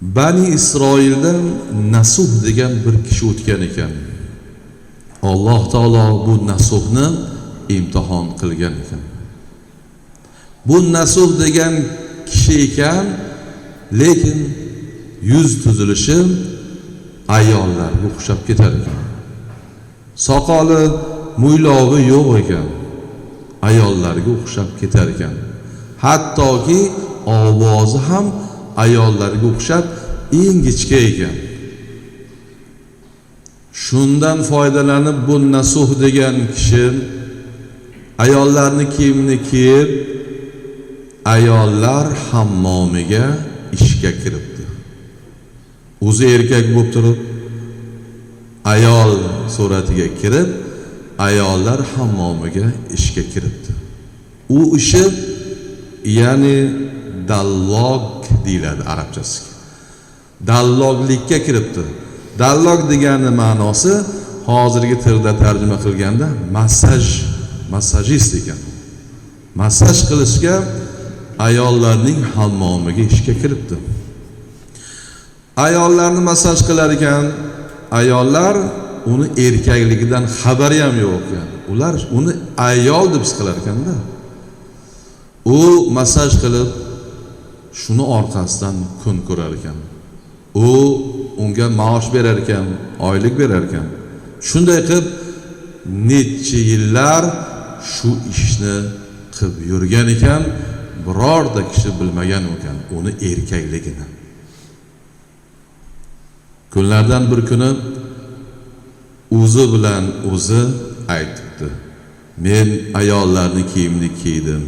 Bani Isroildan Nasuh degan bir kishi o'tgan ekan. Alloh taolo bu Nasuhni imtihon qilgan ekan. Bu Nasuh degan kishi ekan, lekin yuz tuzilishi ayollarga o'xshab ketar ekan. Soqoli, mo'ylovi yo'q ekan. Ayollarga o'xshab ketar ekan. Hattoki ovozi ham ayollarga o'xshab ingichka ekan. Shundan foydalanib bu Nasuh degan kishi ayollarni kiyimini kiyib, ayollar hammomiga ishga kiribdi. O'zi erkak bo'lib turib, ayol suratiga kirib, ayollar hammomiga ishga kiribdi. U ishi ya'ni dallog deyiladi arabchasiga. Dalloglikka kiribdi. Dallog degani ma'nosi hozirgi tilda tarjima qilganda massajist ekan. Massaj qilishga ayollarning hammomiga ishga kiribdi. Ayollarni massaj qilar ekan, ayollar uni erkakligidan xabari ham yo'q ekan. Ular uni ayol deb his qilar ekanda. U massaj qilib shuni orqasidan kun ko'rar ekan. U unga maosh berar ekan, oylik berar ekan. Shunday qilib necha yillar shu ishni qilib yurgan ekan, birorta kishi bilmagan ekan uni erkakligini. Kunlardan bir kuni o'zi bilan o'zi aytibdi: "Men ayollarning kiyimini kiydim,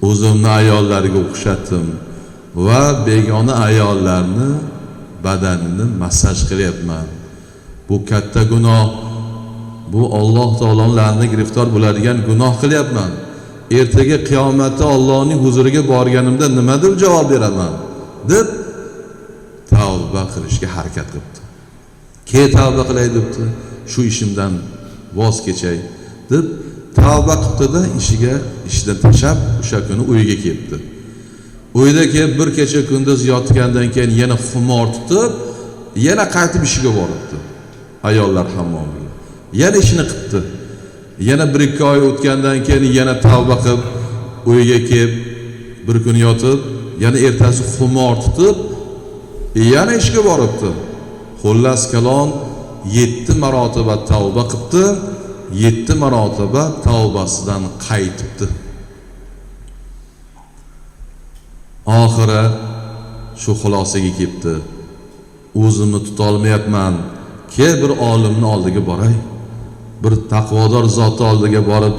o'zimni ayollarga o'xshatdim va begona ayollarni badanini massaj qilyapman. Bu katta gunoh. Bu Alloh taoloning la'natiga giriftor bo'ladigan gunoh qilyapman. Ertaga qiyomatda Allohning huzuriga borganimda nima deb javob beraman?" deb tavba qilishga harakat qilibdi. Tavba qilay debdi, shu ishimdan voz kechay deb tavba qildi-da, ishidan tashlab o'sha kuni uyiga kelibdi. Uyda kelib bir kecha kunduz yotgandan keyin yana xumor tutib, yana qaytib ishiga boribdi. Ayollar hammomiga. Yana ishini qilibdi. Yana 1-2 oy o'tgandan keyin yana tavba qilib uyiga kelib bir kun yotib, yana ertasi xumor tutib, yana ishga boribdi. Xullas kalom 7 marotaba tavba qilibdi, 7 marotaba tavbasidan qaytibdi. Oxiri shu xulosaga kelibdi: "O'zimni tuta olmayapman. Kel bir olimni oldiga boray. Bir taqvodor zot oldiga borib,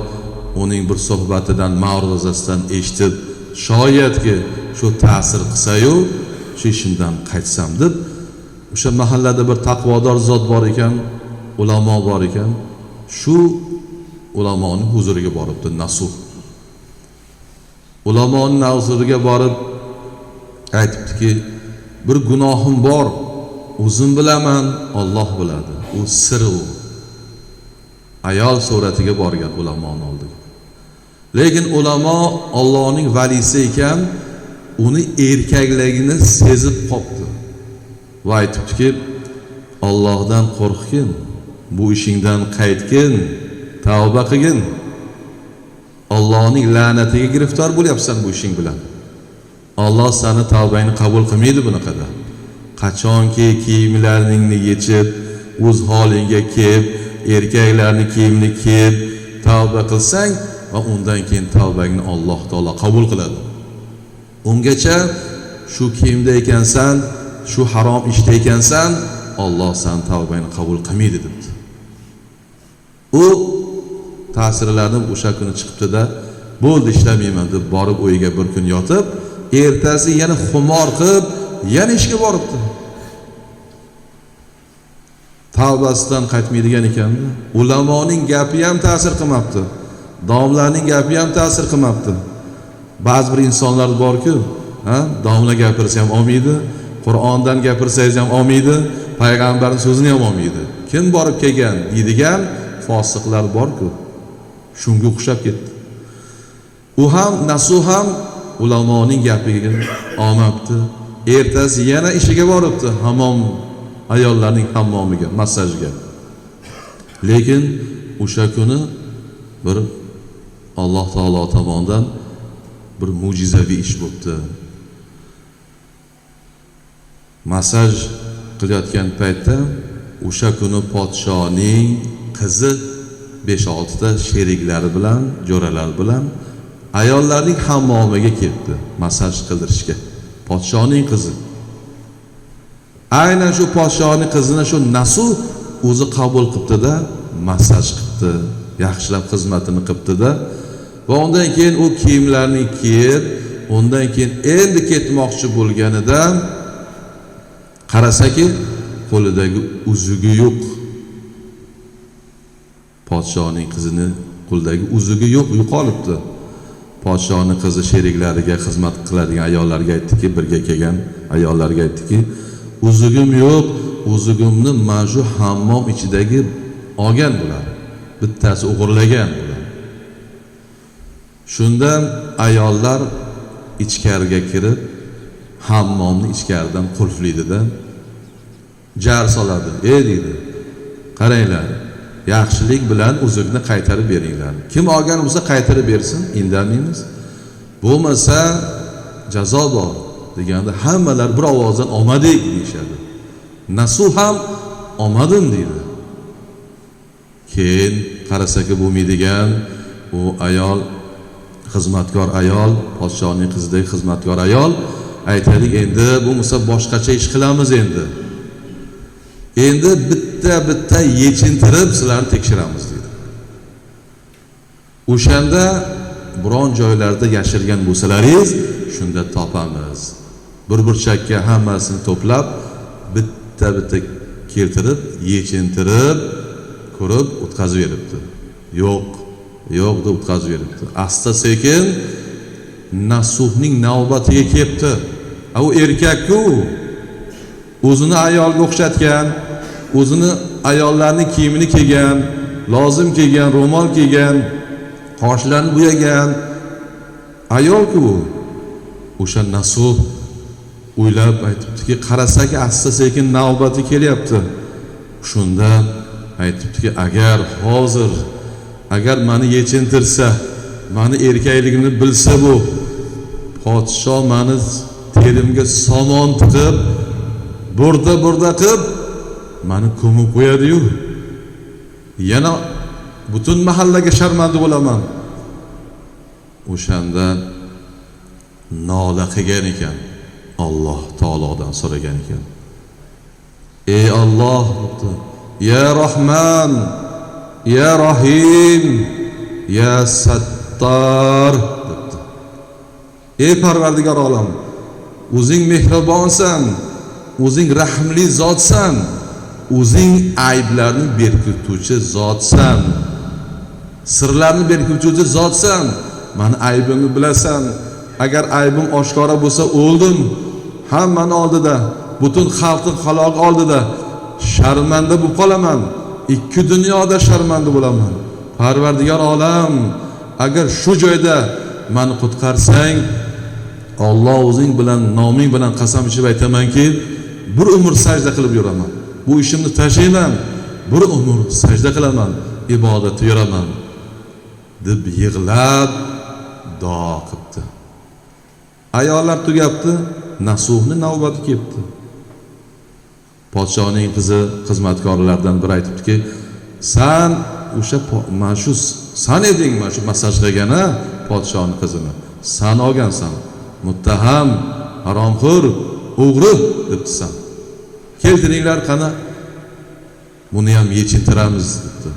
uning bir suhbatidan, ma'ruzasidan eshitib, shoyatki shu ta'sir qilsa-yu, shu ishimdan qaytsam" deb o'sha mahallada bir taqvodor zot bor ekan, ulamo bor ekan. Shu ulamoning huzuriga boribdi Nasuh. Ulamoning huzuriga borib aytibdiki: "Bir gunohim bor, o'zim bilaman, Alloh biladi. U sir u." Ayol suratiga borgan ulamoning oldiga. Lekin ulamo Allohning valisi ekan, uni erkakligini sezib qopti. Va aytibdiki: "Allohdan qo'rqgin, bu ishingdan qaytgin, tavba qilgin. Allohning la'natiga giriftor bo'lyapsan bu ishing bilan. Alloh seni tavbangni qabul qilmaydi bunaqada. Qachonki kiyimlaringni yechib, o'z holingga kelib, erkaklarning kiyimini kiyib tavba qilsang va undan keyin tavbangni Alloh taolo qabul qiladi. Ungacha shu kiyimda ekansan, shu harom ishda ekansan, Alloh sen tavbangni qabul qilmaydi" debdi. U ta'sirlanib o'sha kuni chiqibdi-da, "Bo'ldi, ishlamayman" deb borib uyiga bir kun yotib, ertasi yana xumor qilib, yana ishga boribdi. Tavbasidan qaytmaydigan ekan. Ulamoning gapi ham ta'sir qilmabdi. Domlaning gapi ham ta'sir qilmabdi. Ba'zi bir insonlar bor-ku, domla gapirsa ham olmaydi, Qur'ondan gapirsangiz ham olmaydi, payg'ambarning so'zini ham olmaydi. Kim borib kelgan deydigan fosiqlar bor-ku. Shunga o'xshab ketdi. U ham Nasuh ham ulamoning gapiga olmabdi. ertasi yana ishiga boribdi, hammom ayollarning hammomiga, massajga. Lekin o'sha kuni bir Alloh taolo tomonidan bir mo'jizaviy ish bo'libdi. Massaj qilayotgan paytda o'sha kuni podshoning qizi 5-6 ta sheriklari bilan, jo'ralari bilan ayollarning hammomiga ketdi massaj qildirishga. Podshoning qizi. Aynan shu podshoning qizini shu Nasuh o'zi qabul qildi-da, massaj qildi, yaxshilab xizmatini qildi-da, va undan keyin u kiyimlarni kiyib, undan keyin endi ketmoqchi bo'lganida qarasaki, qo'lidagi uzugi yo'q. Podshoning qizini qo'lidagi uzugi yo'q, yo'qolibdi. Podshoning qizi sheriklariga, xizmat qiladigan ayollarga aytdiki, birga kelgan ayollarga aytdiki, uzugim yo'q, uzugimni mana shu hammom ichidagi olgan bular. Bittasi o'g'irlagan bular. Shundan ayollar ichkariga kirib, hammomni ichkaridan qulflaydi-da, jar soladi. Deydi, qaranglar, yaxshilik bilan uzukni qaytarib beringlar. Kim olgan bo'lsa qaytarib bersin, indamaymiz. Bo'lmasa jazo bor deganda hammalar bir ovozdan olmadik deyishadi. Nasuh ham olmadim deydi. Keyin qarasaki bo'lmaydigan u ayol, xizmatkor ayol, podshoning qizidagi xizmatkor ayol aytadi, endi bo'lmasa boshqacha ish qilamiz endi. Endi bitta yechintirib sizlarni tekshiramiz dedi. O'shanda biron joylarda yashirgan bo'lsalaringiz, shunda topamiz. Bir burchakka hammasini to'plab, bitta keltirib, yechintirib, ko'rib o'tkazib beribdi. Yo'q deb o'tkazib beribdi. Asta sekin Nasuhning navbatiga kelibdi. U erkak-ku, o'zini ayolga o'xshatgan, o'zini ayollarning kiyimini kiygan, lozim kiygan, ro'mol kiygan, qoshlarini bo'yagan ayol-ku. O'sha Nasuh o'ylab aytibdiki, qarasaki asta sekin navbati kelyapti. Shunda aytibdiki, agar meni yechintirsa, meni erkakligimni bilsa, bu podsho meni terimga somon tiqib, burda qilib meni ko'mib qo'yadi-yu. Yana butun mahallaga sharmanda bo'laman. O'shanda nola qilgan ekan, Alloh taolodan so'ragan ekan. Ey Alloh, ya Rahman, ya Rahim, ya Sattar debdi. Ey Parvardigor olam, o'zing mehribonsan, o'zing rahmli zotsan, o'zing ayblarni berkituvchi zotsan, sirlarni berkituvchi zotsan. Meni aybimni bilasan. Agar aybim oshkora bo'lsa, o'ldim. Hammani oldida, butun xalqning xaloq oldida sharmanda bo'lib qolaman. Ikki dunyoda sharmanda bo'laman. Parvardigor olam, agar shu joyda meni qutqarsang, Alloh o'zing bilan, noming bilan qasam ichib aytamanki, bir umr sajda qilib yuraman. Bu ishimni tashlayman, bir umr sajda qilaman, ibodatda yuraman deb yig'lab duo qildi. Ayollar tugabdi, Nasuhning navbati kelibdi. Podshoning qizi xizmatkorlardan biri aytibdiki, "San o'sha mana shu san eding, mana shu massaj qilgana podshoning qizini. San olgansan. Muttaham, haromxo'r, o'g'ri debsan. Keltiringlar qana. Buni ham yechintiramiz" debdi.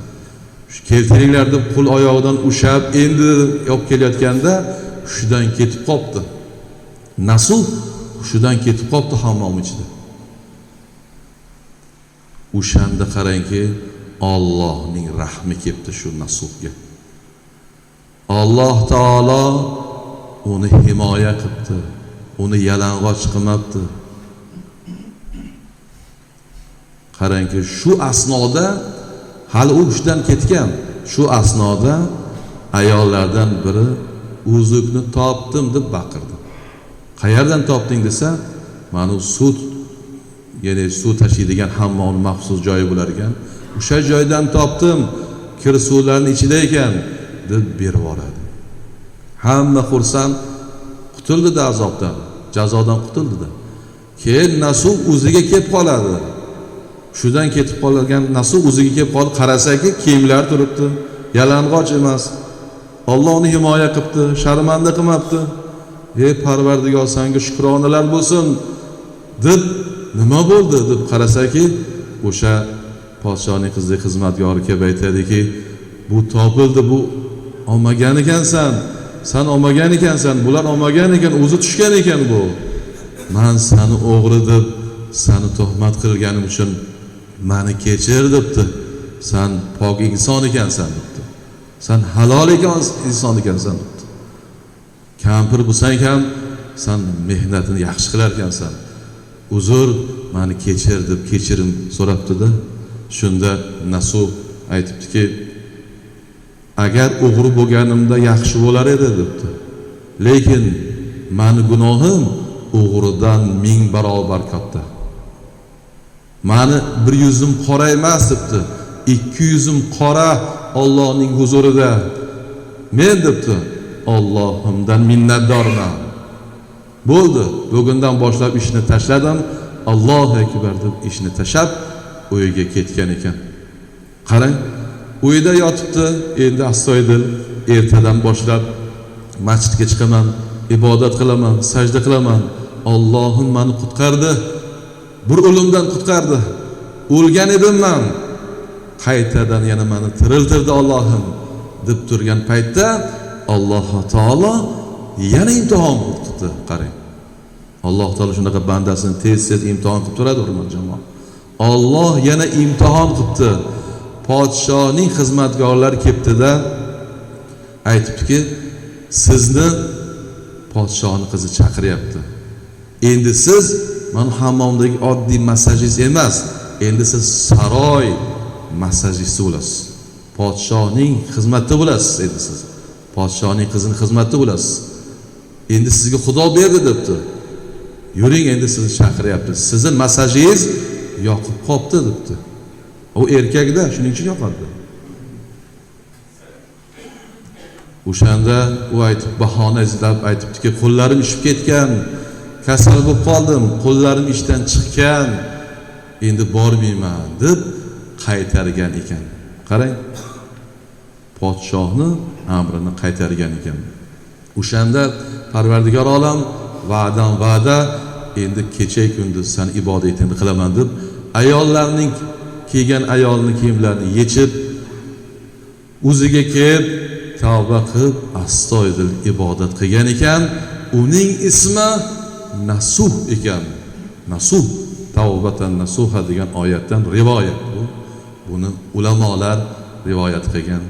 Shu keltiringlar deb qo'l oyog'idan ushab, endi olib kelayotganda hushidan ketib qopti. Nasuh hushidan ketib qopti hammom ichida. O'shanda qarangki, Allohning rahmi kelibdi shu Nasuhga. Alloh taolo uni himoya qildi, uni yalang'och qilmabdi. Qarangki, shu asnoda hali u hushidan ketgan. Shu asnoda ayollardan biri uzukni topdim deb baqirdi. Qayerdan topding desa, mana suv, ya'ni suv tashiydigan hammomni maxsus joyi bo'lar ekan. O'sha joydan topdim, kir suvlarning ichida ekan deb berib yuboradi. Hamma xursand, qutuldi azobdan, jazodan qutuldi. Keyin nasuv o'ziga kelib qoladi. Shundan ketib qolgan nasuv o'ziga kelib qolib qarasaki, kiyimlar turibdi, yalang'och emas. Alloh uni himoya qilibdi, sharmanda qilmabdi. Ey Parvardigor, senga shukronalar bo'lsin deb nima bo'ldi deb qarasaki, o'sha podshoning qizi xizmatgori kelib aytadiki, bu topildi, bu olmagan ekansan, sen olmagan ekansan, bular olmagan ekan, o'zi tushgan ekan bu. Men seni o'g'ri deb, seni tuhmat qilganim uchun meni kechir debdi. Sen pok inson ekansan debdi. Sen halol inson ekansan debdi. Kampir bo'lsang ham sen mehnatini yaxshi qilar ekansan. Uzr, meni kechir deb kechirim so'rabdi-da. Shunda Nasuh aytibdiki, agar o'g'ri bo'lganimda yaxshi bo'lar edi debdi. Lekin meni gunohim o'g'ridan 1000 barobar katta. Meni bir yuzim qora emas debdi. 200im qora Allohning huzurida. Men debdi, Allohimdan minnatdorman. Bo'ldi, bugundan boshlab ishni tashladim. Allohu akbar deb ishni tashlab uyiga ketgan ekan. Qarang, uyda yotibdi, endi astoydil ertadan boshlab masjidga chiqaman, ibodat qilaman, sajda qilaman. Allohim meni qutqardi. Bir o'limdan qutqardi. O'lgan edim men. Qaytadan yana meni tiriltirdi Allohim deb turgan paytda Alloh taolo yana imtihon qildi. Qarang. Alloh taolo shunaqa bandasini tez-tez imtihon qilib turadi, hurmatli jamoat. Alloh yana imtihon qildi. Podshoning xizmatgorlari kelibdi-da, aytibdiki, sizni podshoning qizi chaqiryapti. Endi siz mana hammomdagi oddiy massajist emas, endi siz saroy massajisti bo'lasiz. Podshoning xizmatida bo'lasiz endi siz. Podshoning qizining xizmatida bo'lasiz. Endi sizga Xudo berdi debdi. Yuring, endi sizni chaqiryapti. Sizni massajingiz yoqib qopti debdi. U erkakda shuning uchun yoqadi. O'shanda u aytib, bahona izlab aytibdiki, qo'llarim ishib ketgan, kasal bo'lib qoldim, qo'llarim ishdan chiqqan, endi bormayman deb qaytargan ekan. Qarang, podshohni amrini qaytargan ekan. O'shanda Parvardigor olam va'da endi kecha kunduz sen ibodatingni qilaman deb ayollarning kiygan ayolning kiyimlarini yechib o'ziga kelib tavba qilib astoydil ibodat qilgan ekan. Uning ismi Nasuh ekan. Nasuh, tavbatan nasuha degan oyatdan rivoyat bu. Buni ulamolar rivoyat qilgan.